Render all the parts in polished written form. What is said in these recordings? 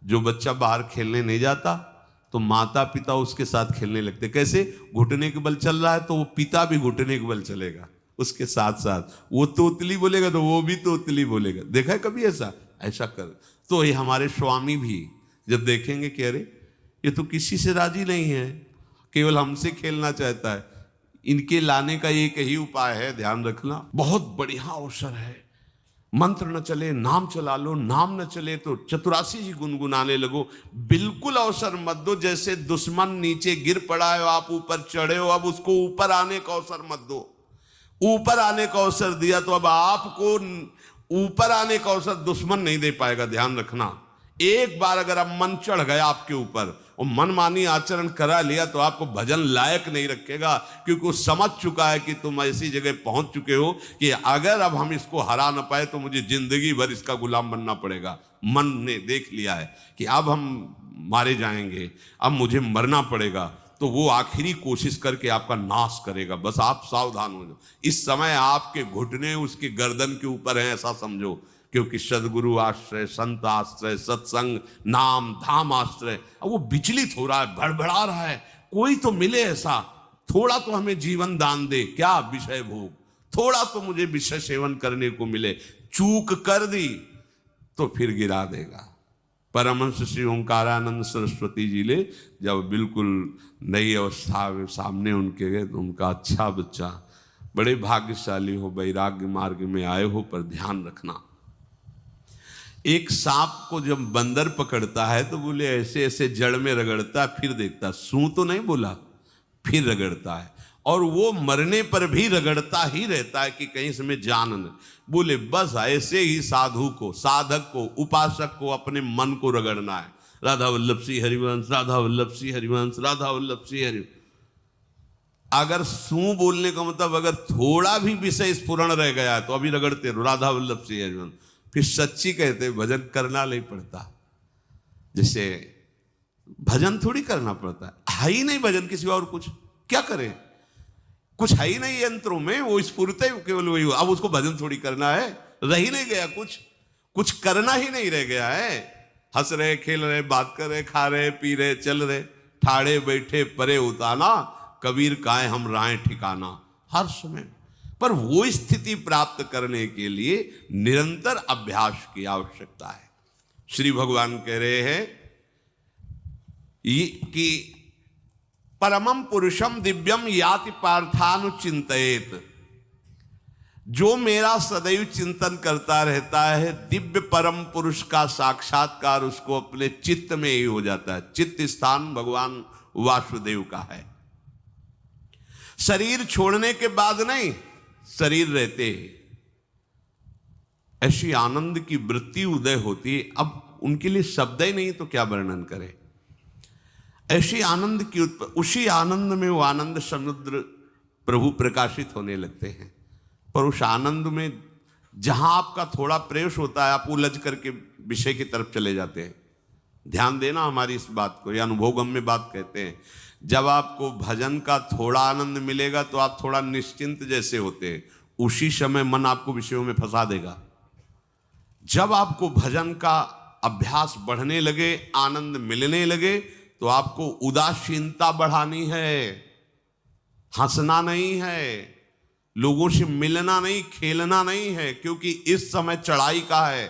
जो बच्चा बाहर खेलने नहीं जाता तो माता पिता उसके साथ खेलने लगते। कैसे? घुटने के बल चल रहा है तो वो पिता भी घुटने के बल चलेगा उसके साथ साथ। वो तोतली बोलेगा तो वो भी तोतली बोलेगा। देखा है कभी ऐसा? ऐसा कर। तो ये हमारे स्वामी भी जब देखेंगे कि अरे ये तो किसी से राजी नहीं है, केवल हमसे खेलना चाहता है, इनके लाने का एक ही उपाय है, ध्यान रखना, बहुत बढ़िया अवसर है। मंत्र न चले नाम चला लो, नाम न चले तो चतुरासी जी गुनगुनाने लगो। बिल्कुल अवसर मत दो। जैसे दुश्मन नीचे गिर पड़ा है, आप ऊपर चढ़े हो, अब उसको ऊपर आने का अवसर मत दो। ऊपर आने का अवसर दिया तो अब आपको ऊपर आने का अवसर दुश्मन नहीं दे पाएगा। ध्यान रखना, एक बार अगर अब मन चढ़ गया आपके ऊपर और मनमानी आचरण करा लिया तो आपको भजन लायक नहीं रखेगा, क्योंकि वो समझ चुका है कि तुम ऐसी जगह पहुंच चुके हो कि अगर अब हम इसको हरा न पाए तो मुझे जिंदगी भर इसका गुलाम बनना पड़ेगा। मन ने देख लिया है कि अब हम मारे जाएंगे, अब मुझे मरना पड़ेगा, तो वो आखिरी कोशिश करके आपका नाश करेगा। बस आप सावधान हो जाओ। इस समय आपके घुटने उसके गर्दन के ऊपर हैं, ऐसा समझो, क्योंकि सदगुरु आश्रय, संत आश्रय, सत्संग, नाम धाम आश्रय। अब वो विचलित हो रहा है, भड़बड़ा रहा है, कोई तो मिले ऐसा, थोड़ा तो हमें जीवन दान दे, क्या विषय भोग, थोड़ा तो मुझे विषय सेवन करने को मिले। चूक कर दी तो फिर गिरा देगा। परमहंस श्री ओंकारानंद सरस्वती जी ले जब बिल्कुल नई अवस्था में सामने उनके गए तो उनका, अच्छा बच्चा, बड़े भाग्यशाली हो, वैराग्य मार्ग में आए हो, पर ध्यान रखना, एक सांप को जब बंदर पकड़ता है तो बोले ऐसे ऐसे जड़ में रगड़ता, फिर देखता, सूं तो नहीं बोला, फिर रगड़ता है, और वो मरने पर भी रगड़ता ही रहता है कि कहीं इसमें जान न। बोले बस ऐसे ही साधु को, साधक को, उपासक को अपने मन को रगड़ना है। राधा वल्लभ श्री हरिवंश, राधा वल्लभ श्री हरिवंश, राधा वल्लभ श्री हरिवंश। अगर सूं बोलने का मतलब अगर थोड़ा भी विषय स्फुरण रह गया है तो अभी रगड़ते रहो, राधा वल्लभ श्री हरिवंश। फिर सच्ची कहते भजन करना नहीं पड़ता। जैसे भजन थोड़ी करना पड़ता है ही नहीं भजन, किसी और कुछ क्या करे, कुछ है ही नहीं यंत्रों में, वो स्फुरते केवल वही हो। अब उसको भजन थोड़ी करना है, रह ही नहीं गया, कुछ करना ही नहीं रह गया है। हंस रहे, खेल रहे, बात कर रहे, खा रहे, पी रहे, चल रहे, ठाड़े बैठे परे उताना, कबीर काहे हम राय ठिकाना। हर समय पर वो स्थिति प्राप्त करने के लिए निरंतर अभ्यास की आवश्यकता है। श्री भगवान कह रहे हैं कि परमम पुरुषम दिव्यम याति पार्थानुचिंतयेत। जो मेरा सदैव चिंतन करता रहता है, दिव्य परम पुरुष का साक्षात्कार उसको अपने चित्त में ही हो जाता है। चित्त स्थान भगवान वासुदेव का है। शरीर छोड़ने के बाद नहीं, शरीर रहते ऐसी आनंद की वृत्ति उदय होती है। अब उनके लिए शब्द ही नहीं तो क्या वर्णन करें। ऐसी आनंद की उसी आनंद में वो आनंद समुद्र प्रभु प्रकाशित होने लगते हैं। पर उस आनंद में जहां आपका थोड़ा प्रवेश होता है, आप उलझ करके विषय की तरफ चले जाते हैं। ध्यान देना हमारी इस बात को, यह अनुभवगम्य बात कहते हैं। जब आपको भजन का थोड़ा आनंद मिलेगा तो आप थोड़ा निश्चिंत जैसे होते हैं, उसी समय मन आपको विषयों में फंसा देगा। जब आपको भजन का अभ्यास बढ़ने लगे, आनंद मिलने लगे, तो आपको उदासीनता बढ़ानी है, हंसना नहीं है, लोगों से मिलना नहीं, खेलना नहीं है, क्योंकि इस समय चढ़ाई का है।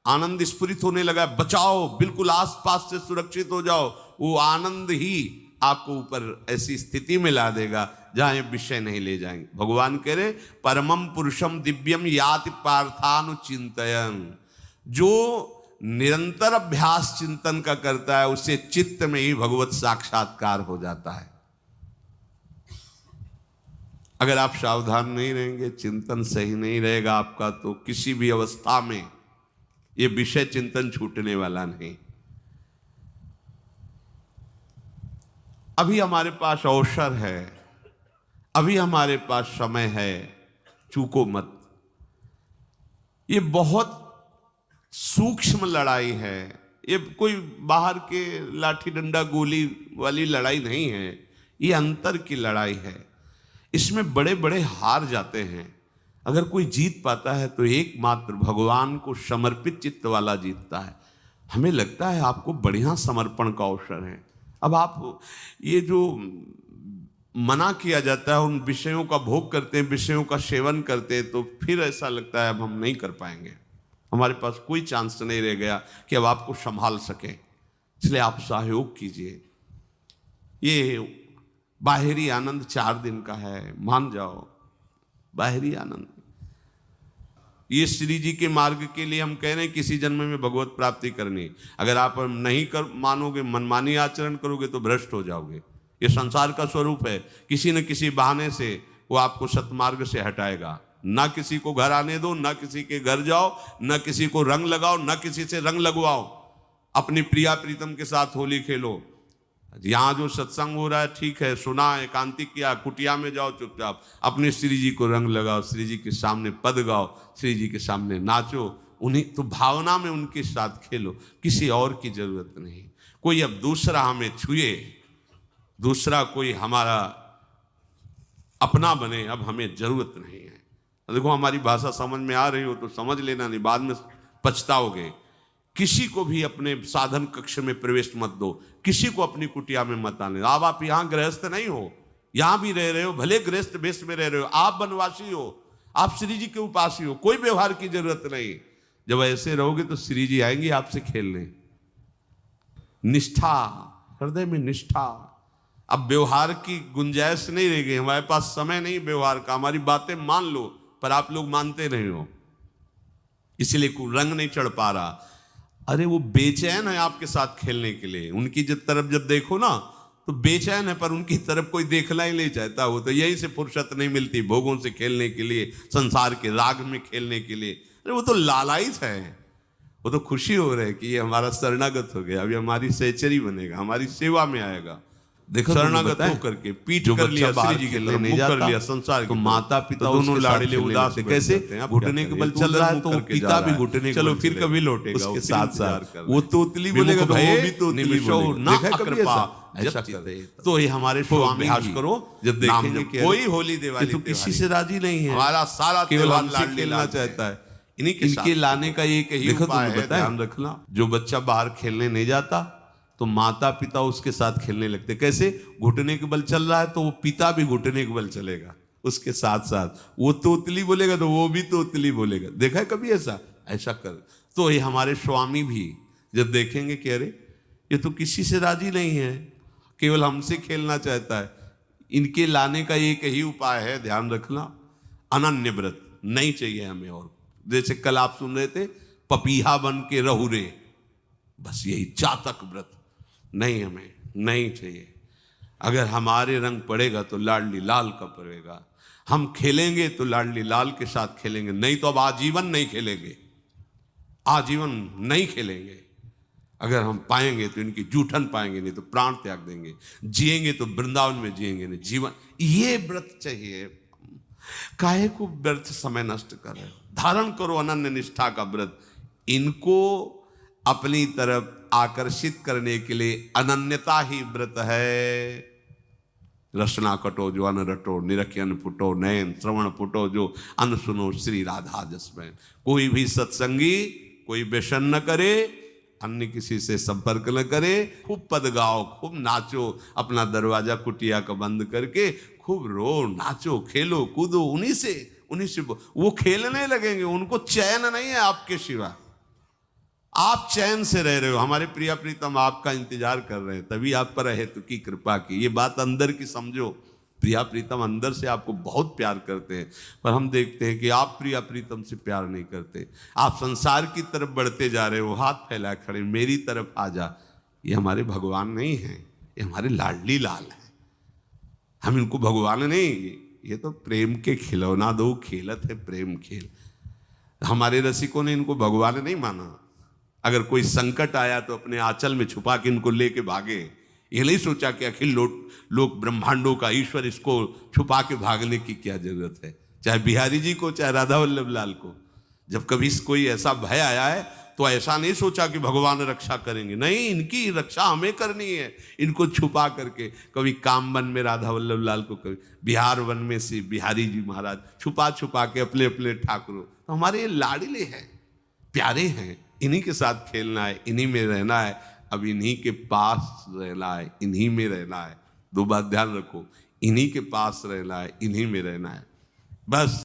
आनंद स्फुरित होने लगा, बचाओ, बिल्कुल आसपास से सुरक्षित हो जाओ। वो आनंद ही आपको ऊपर ऐसी स्थिति में ला देगा जहां ये विषय नहीं ले जाएंगे। भगवान कह रहे परमम पुरुषम दिव्यम याति पार्थानुचिंतयन्। जो निरंतर अभ्यास चिंतन का करता है, उससे चित्त में ही भगवत साक्षात्कार हो जाता है। अगर आप सावधान नहीं रहेंगे, चिंतन सही नहीं रहेगा आपका, तो किसी भी अवस्था में ये विषय चिंतन छूटने वाला नहीं। अभी हमारे पास अवसर है, अभी हमारे पास समय है, चूको मत। ये बहुत सूक्ष्म लड़ाई है, ये कोई बाहर के लाठी डंडा गोली वाली लड़ाई नहीं है, ये अंतर की लड़ाई है। इसमें बड़े बड़े हार जाते हैं। अगर कोई जीत पाता है तो एकमात्र भगवान को समर्पित चित्त वाला जीतता है। हमें लगता है आपको बढ़िया समर्पण का अवसर है। अब आप ये जो मना किया जाता है उन विषयों का भोग करते हैं, विषयों का सेवन करते हैं, तो फिर ऐसा लगता है अब हम नहीं कर पाएंगे, हमारे पास कोई चांस नहीं रह गया कि अब आपको संभाल सकें। इसलिए आप सहयोग कीजिए। ये बाहरी आनंद 4 दिन का है, मान जाओ, बाहरी आनंद। ये श्री जी के मार्ग के लिए हम कह रहे हैं किसी जन्म में भगवत प्राप्ति करनी। अगर आप नहीं कर मानोगे, मनमानी आचरण करोगे तो भ्रष्ट हो जाओगे। ये संसार का स्वरूप है, किसी न किसी बहाने से वो आपको सतमार्ग से हटाएगा। ना किसी को घर आने दो, ना किसी के घर जाओ, ना किसी को रंग लगाओ, ना किसी से रंग लगवाओ। अपनी प्रिया प्रीतम के साथ होली खेलो। यहाँ जो सत्संग हो रहा है ठीक है, सुना, एकांतिक किया, कुटिया में जाओ चुपचाप, अपने श्री जी को रंग लगाओ, श्री जी के सामने पद गाओ, श्री जी के सामने नाचो, उन्हीं तो भावना में उनके साथ खेलो, किसी और की जरूरत नहीं। कोई अब दूसरा हमें छुए, दूसरा कोई हमारा अपना बने, अब हमें जरूरत नहीं है। देखो हमारी भाषा समझ में आ रही हो तो समझ लेना, नहीं बाद में पछताओगे। किसी को भी अपने साधन कक्ष में प्रवेश मत दो, किसी को अपनी कुटिया में मत आने। अब आप यहाँ गृहस्थ नहीं हो, यहाँ भी रह रहे हो, भले गृहस्थ वेश में रह रहे हो, आप वनवासी हो, आप श्री जी के उपासी हो, कोई व्यवहार की जरूरत नहीं। जब ऐसे रहोगे तो श्री जी आएंगे आपसे खेलने। निष्ठा, हृदय में निष्ठा। अब व्यवहार की गुंजाइश नहीं रह गई, हमारे पास समय नहीं व्यवहार का। हमारी बातें मान लो पर आप लोग मानते नहीं हो, इसलिए कोई रंग नहीं चढ़ पा रहा। अरे वो बेचैन है आपके साथ खेलने के लिए, उनकी तरफ जब देखो ना तो बेचैन है, पर उनकी तरफ कोई देखना ही नहीं चाहता। वो तो यहीं से फुर्सत नहीं मिलती भोगों से खेलने के लिए, संसार के राग में खेलने के लिए। अरे वो तो लालायित है, वो तो खुशी हो रही है कि ये हमारा शरणागत हो गया, अभी हमारी सहचरी बनेगा, हमारी सेवा में आएगा। देखो शरणागत होकर के पीठ कर लिया, श्री जी के लिए नहीं जाता, कर लिया संसार तो माता पिता दोनों लाडले उदास कैसे घुटने के बल चल रहा है, तो पिता भी घुटने, चलो फिर कभी लौटेगा उसके साथ साथ। वो तोतली बोलेगा तो वो भी तोतली बोलेगा, कृपा ऐसा करते। तो ये हमारे स्वामी करो, जब देखेंगे कोई होली दिवाली तो किसी से राजी नहीं है, हमारा सारा त्योहार लाड लेना चाहता है। इनके लाने का एक ही उपाय है, ध्यान रखना। जो बच्चा बाहर खेलने नहीं जाता तो माता पिता उसके साथ खेलने लगते। कैसे? घुटने के बल चल रहा है तो वो पिता भी घुटने के बल चलेगा उसके साथ साथ। वो तोतली बोलेगा तो वो भी तोतली बोलेगा। देखा है कभी ऐसा? ऐसा कर। तो ये हमारे स्वामी भी जब देखेंगे कि अरे ये तो किसी से राजी नहीं है, केवल हमसे खेलना चाहता है, इनके लाने का एक ही उपाय है, ध्यान रखना, अनन्य व्रत। नहीं चाहिए हमें और। जैसे कल आप सुन रहे थे, पपीहा बन के रहू रे, बस यही चातक व्रत नहीं, हमें नहीं चाहिए। अगर हमारे रंग पड़ेगा तो लाडली लाल का पड़ेगा, हम खेलेंगे तो लाडली लाल के साथ खेलेंगे, नहीं तो अब आजीवन नहीं खेलेंगे, आजीवन नहीं खेलेंगे। अगर हम पाएंगे तो इनकी जूठन पाएंगे, नहीं तो प्राण त्याग देंगे। जिएंगे तो वृंदावन में जिएंगे, नहीं जीवन। ये व्रत चाहिए। काहे को व्यर्थ समय नष्ट कर रहे हो? धारण करो अनन्य निष्ठा का व्रत। इनको अपनी तरफ आकर्षित करने के लिए अनन्यता ही व्रत है। रसना कटो जो अन रटो, निरखियन फुटो नयन, श्रवण फुटो जो अन सुनो, श्री राधा जसमैन। कोई भी सत्संगी कोई व्यसन न करे, अन्य किसी से संपर्क न करे, खूब पद गाओ, खूब नाचो, अपना दरवाजा कुटिया का बंद करके खूब रो, नाचो, खेलो, कूदो, उन्हीं से वो खेलने लगेंगे। उनको चैन नहीं है आपके सिवा, आप चैन से रह रहे हो। हमारे प्रिया प्रीतम आपका इंतजार कर रहे हैं, तभी आप पर है तो की कृपा की। ये बात अंदर की समझो। प्रिया प्रीतम अंदर से आपको बहुत प्यार करते हैं, पर हम देखते हैं कि आप प्रिया प्रीतम से प्यार नहीं करते। आप संसार की तरफ बढ़ते जा रहे हो, हाथ फैला खड़े, मेरी तरफ आ जा। ये हमारे भगवान नहीं है, ये हमारे लाडली लाल हैं। हम इनको भगवान नहीं, ये तो प्रेम के खिलौना दो खेलत है, प्रेम खेल। हमारे रसिकों ने इनको भगवान नहीं माना। अगर कोई संकट आया तो अपने आंचल में छुपा के इनको लेके भागे। ये नहीं सोचा कि अखिल लोक ब्रह्मांडों का ईश्वर, इसको छुपा के भागने की क्या जरूरत है। चाहे बिहारी जी को, चाहे राधा वल्लभ लाल को, जब कभी कोई ऐसा भय आया है तो ऐसा नहीं सोचा कि भगवान रक्षा करेंगे, नहीं, इनकी रक्षा हमें करनी है। इनको छुपा करके, कभी काम वन में राधा वल्लभ लाल को, कभी बिहार वन में से बिहारी जी महाराज, छुपा छुपा के अपने अपने ठाकुरों। तो हमारे ये लाडले हैं, प्यारे हैं। इन्हीं के साथ खेलना है, इन्हीं में रहना है, अब इन्हीं के पास रहना है, इन्हीं में रहना है। दो बात ध्यान रखो, इन्हीं के पास रहना है, इन्हीं में रहना है, बस।